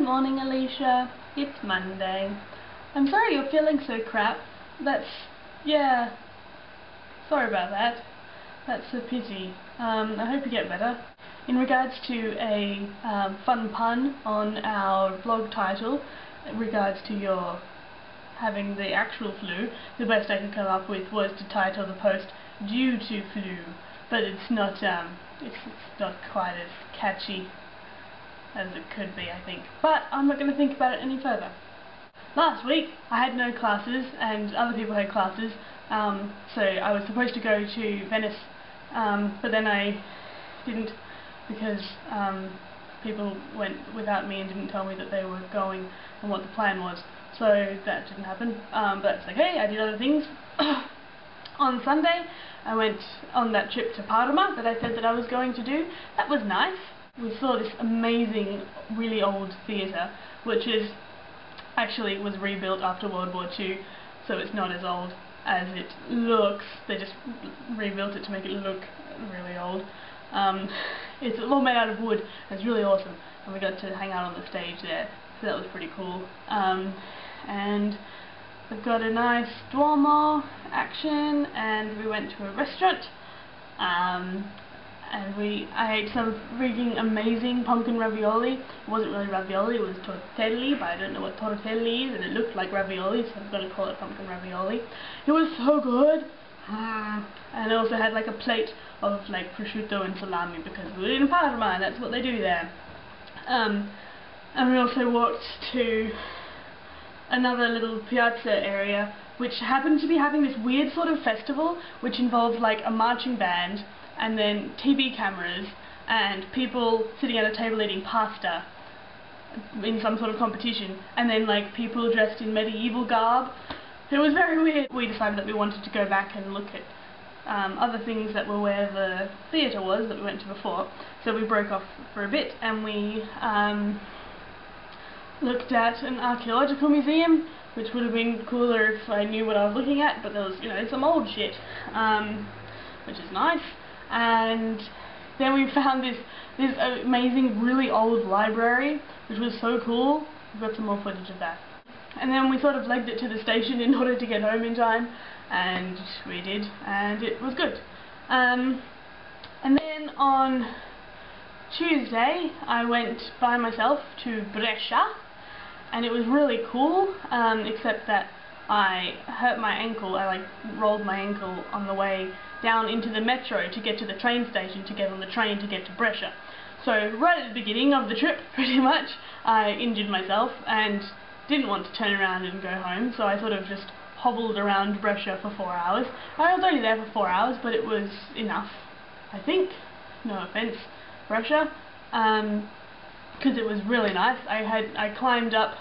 morning, Alicia. It's Monday. I'm sorry you're feeling so crap. Yeah, sorry about that. That's a pity. I hope you get better. In regards to a fun pun on our blog title, in regards to your having the actual flu, the best I could come up with was to title the post "Due to Flu," but it's not quite as catchy as it could be, I think. But I'm not going to think about it any further. Last week I had no classes and other people had classes, so I was supposed to go to Venice, but then I didn't because people went without me and didn't tell me that they were going and what the plan was, so that didn't happen, but it's okay. I did other things. On Sunday I went on that trip to Parma that I said that I was going to do. That was nice. We saw this amazing, really old theatre, which actually was rebuilt after World War II, so it's not as old as it looks. They just rebuilt it to make it look really old. It's all made out of wood, and it's really awesome, and we got to hang out on the stage there, so that was pretty cool. And we've got a nice Duomo action, and we went to a restaurant, and I ate some freaking amazing pumpkin ravioli. It wasn't really ravioli, it was tortelli, but I don't know what tortelli is, and it looked like ravioli, so I'm going to call it pumpkin ravioli. It was so good! And I also had like a plate of like prosciutto and salami, because we were in Parma, and that's what they do there. And we also walked to another little piazza area, which happened to be having this weird sort of festival, which involved like a marching band, and then TV cameras, and people sitting at a table eating pasta in some sort of competition, and then like people dressed in medieval garb. It was very weird. We decided that we wanted to go back and look at other things that were where the theatre was that we went to before, so we broke off for a bit, and we looked at an archaeological museum, which would have been cooler if I knew what I was looking at, but there was, some old shit, which is nice. And then we found this amazing, really old library, which was so cool. We've got some more footage of that. And then we sort of legged it to the station in order to get home in time, and we did, and it was good. And then on Tuesday I went by myself to Brescia, and it was really cool, except that I hurt my ankle. I rolled my ankle on the way down into the metro to get to the train station to get on the train to get to Brescia. So right at the beginning of the trip, pretty much, I injured myself and didn't want to turn around and go home, so I sort of just hobbled around Brescia for 4 hours. I was only there for 4 hours, but it was enough, I think. No offense, Brescia, because it was really nice. I climbed up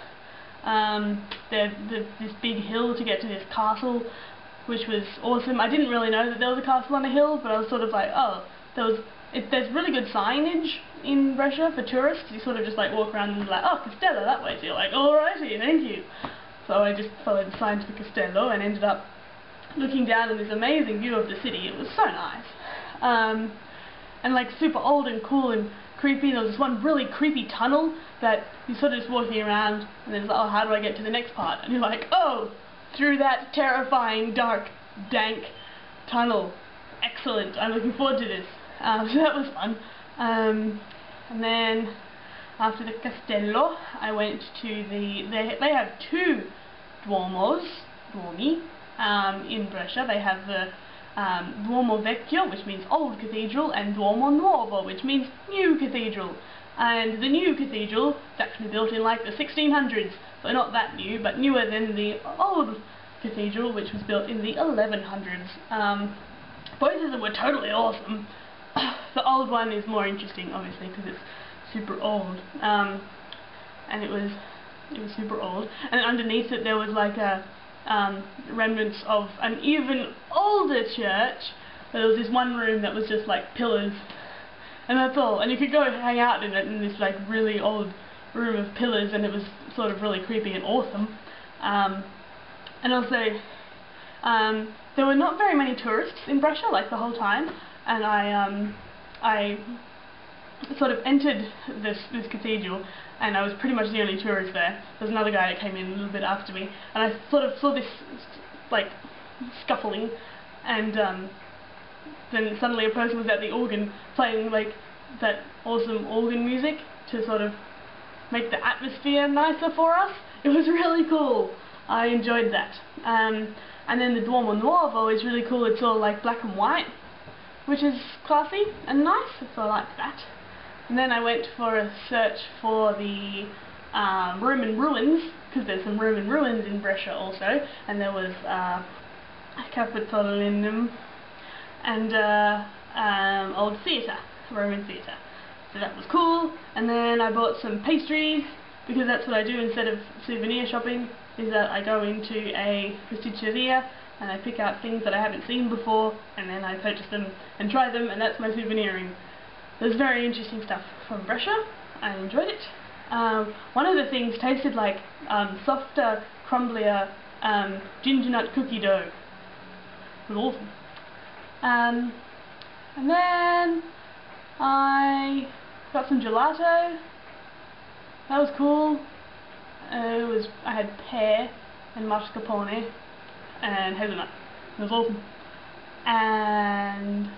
this big hill to get to this castle, which was awesome. I didn't really know that there was a castle on a hill, but I was sort of like, oh, there's really good signage in Brescia for tourists. You sort of just walk around and like, oh, Castello that way, so you're like, alrighty, thank you. So I just followed the sign to the Castello and ended up looking down on this amazing view of the city. It was so nice. And super old and cool and creepy. There was this one really creepy tunnel that you're sort of just walking around, and then it's like, oh, how do I get to the next part? And you're like, oh, through that terrifying, dark, dank tunnel. Excellent, I'm looking forward to this. So that was fun. And then after the Castello, I went to they have two Duomi, in Brescia. They have the Duomo Vecchio, which means old cathedral, and Duomo Nuovo, which means new cathedral. And the new cathedral is actually built in the 1600s, so not that new, but newer than the old cathedral, which was built in the 1100s. Both of them were totally awesome. The old one is more interesting, obviously, because it's super old, and it was super old. And underneath it there was remnants of an even older church. There was this one room that was just pillars, and that's all. And you could go hang out in it in this really old room of pillars, and it was sort of really creepy and awesome. And also, there were not very many tourists in Brescia the whole time, and I sort of entered this cathedral, and I was pretty much the only tourist there. There was another guy that came in a little bit after me, and I sort of saw this like scuffling, and then suddenly a person was at the organ playing like that awesome organ music to sort of make the atmosphere nicer for us. It was really cool. I enjoyed that. And then the Duomo Nuovo is really cool. It's all like black and white, which is classy and nice, so I like that. And then I went for a search for the Roman ruins, because there's some Roman ruins in Brescia also, and there was Capitolinum and old theatre, Roman theatre. So that was cool. And then I bought some pastries, because that's what I do instead of souvenir shopping, is that I go into a pasticceria and I pick out things that I haven't seen before, and then I purchase them and try them, and that's my souveniring. There's very interesting stuff from Brescia. I enjoyed it. One of the things tasted like softer, crumblier ginger nut cookie dough. It was awesome. And then I got some gelato. That was cool. I had pear and mascarpone and hazelnut. It was awesome. And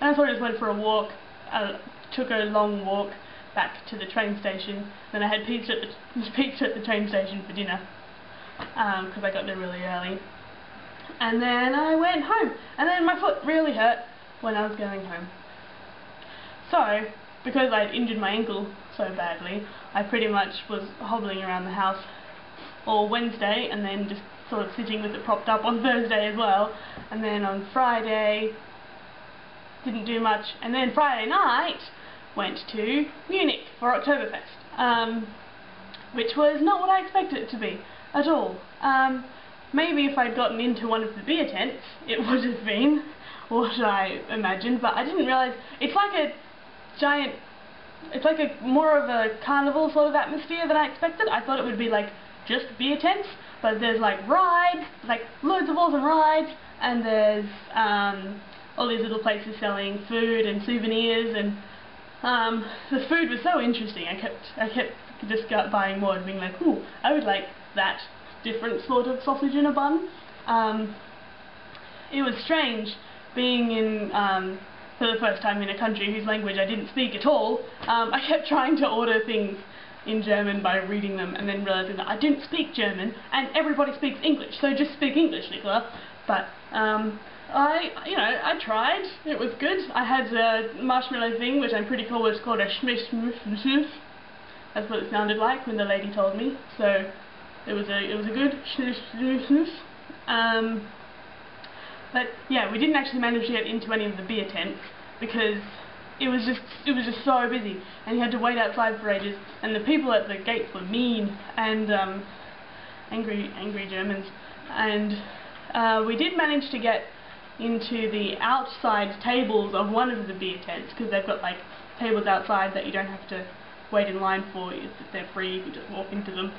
I sort of just went for a walk. Took a long walk back to the train station. Then I had pizza at the train station for dinner, because I got there really early. And then I went home. And then my foot really hurt when I was going home. So, because I'd injured my ankle so badly, I pretty much was hobbling around the house all Wednesday, and then just sort of sitting with it propped up on Thursday as well. And then on Friday, didn't do much. And then Friday night, went to Munich for Oktoberfest, which was not what I expected it to be at all. Maybe if I'd gotten into one of the beer tents, it would have been what I imagined, but I didn't realise. It's like a giant, it's like a more of a carnival sort of atmosphere than I expected. I thought it would be like just beer tents, but there's like rides, like loads of awesome rides, and there's all these little places selling food and souvenirs, and the food was so interesting. I kept just buying more and being like, ooh, I would like that different sort of sausage in a bun. It was strange being in for the first time in a country whose language I didn't speak at all. I kept trying to order things in German by reading them, and then realising that I didn't speak German and everybody speaks English, so just speak English, Nicola. But I tried. It was good. I had a marshmallow thing, which I'm pretty sure was called a schmiss. That's what it sounded like when the lady told me. So it was a good schmiss. But yeah, we didn't actually manage to get into any of the beer tents because it was just so busy, and you had to wait outside for ages, and the people at the gates were mean and angry Germans. And we did manage to get into the outside tables of one of the beer tents, because they've got like tables outside that you don't have to wait in line for. They're free, you can just walk into them.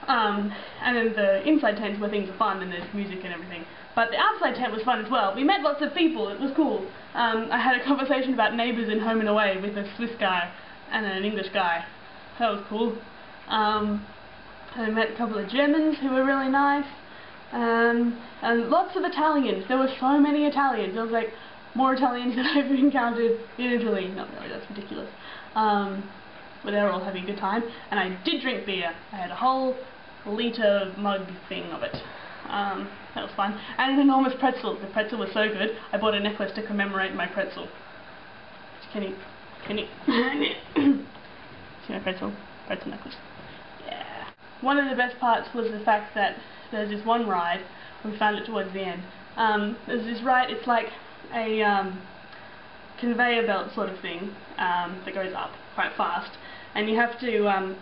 And then the inside tents where things are fun and there's music and everything. But the outside tent was fun as well. We met lots of people, it was cool. I had a conversation about neighbours in Home and Away with a Swiss guy and an English guy. That was cool. I met a couple of Germans who were really nice. And lots of Italians. There were so many Italians. There was like more Italians than I've encountered in Italy. Not really, that's ridiculous. But they were all having a good time. And I did drink beer. I had a whole litre mug thing of it. That was fun. And an enormous pretzel. The pretzel was so good, I bought a necklace to commemorate my pretzel. Can you see my pretzel necklace? Yeah. One of the best parts was the fact that there's this one ride, we found it towards the end. There's this ride, it's like a conveyor belt sort of thing that goes up quite fast, and you have to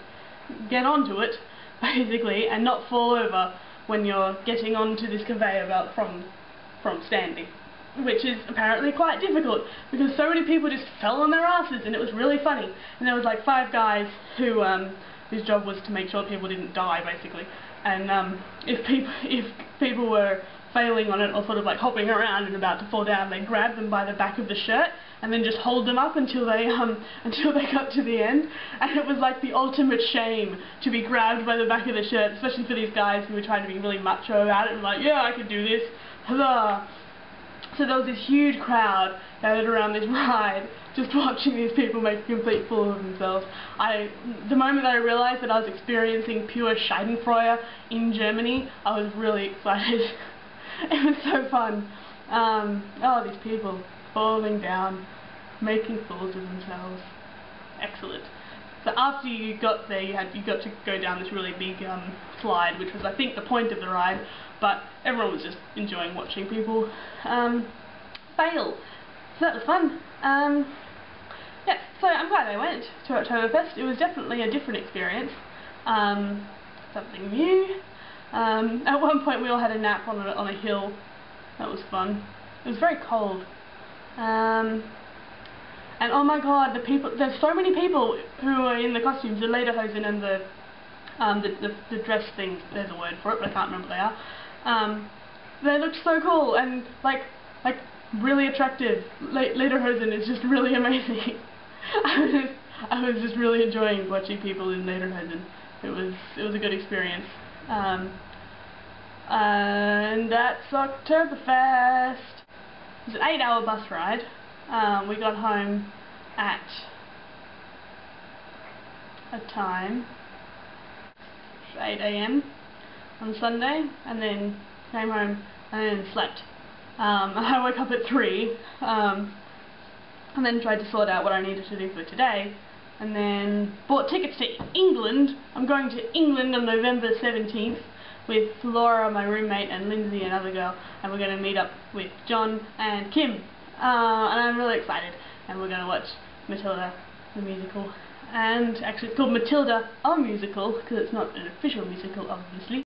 get onto it, basically, and not fall over when you're getting onto this conveyor belt from standing, which is apparently quite difficult because so many people just fell on their asses, and it was really funny. And there was like 5 guys who whose job was to make sure people didn't die, basically. And if people were failing on it or sort of like hopping around and about to fall down, they grab them by the back of the shirt and then just hold them up until they got to the end. And it was like the ultimate shame to be grabbed by the back of the shirt, especially for these guys who were trying to be really macho about it and like, yeah, I can do this, huzzah. So there was this huge crowd gathered around this ride, just watching these people make a complete fool of themselves. The moment that I realised that I was experiencing pure Schadenfreude in Germany, I was really excited. It was so fun. Oh, these people falling down, making fools of themselves. Excellent. So after you got there, you got to go down this really big slide, which was, I think, the point of the ride. But everyone was just enjoying watching people fail. So that was fun. Yeah, so I'm glad I went to Oktoberfest. It was definitely a different experience. Something new. At one point we all had a nap on a hill. That was fun. It was very cold. And oh my god, there's so many people who are in the costumes, the lederhosen and the dress thing, there's a word for it, but I can't remember what they are. They looked so cool and like really attractive. Lederhosen is just really amazing. I was just really enjoying watching people in lederhosen. It was a good experience. And that's Oktoberfest. It was an 8-hour bus ride. We got home at a time, 8 AM on Sunday, and then came home and then slept. I woke up at 3, and then tried to sort out what I needed to do for today, and then bought tickets to England. I'm going to England on November 17th with Laura, my roommate, and Lindsay, another girl, and we're going to meet up with John and Kim. And I'm really excited, and we're going to watch Matilda, the musical. And actually it's called Matilda, a musical, because it's not an official musical, obviously.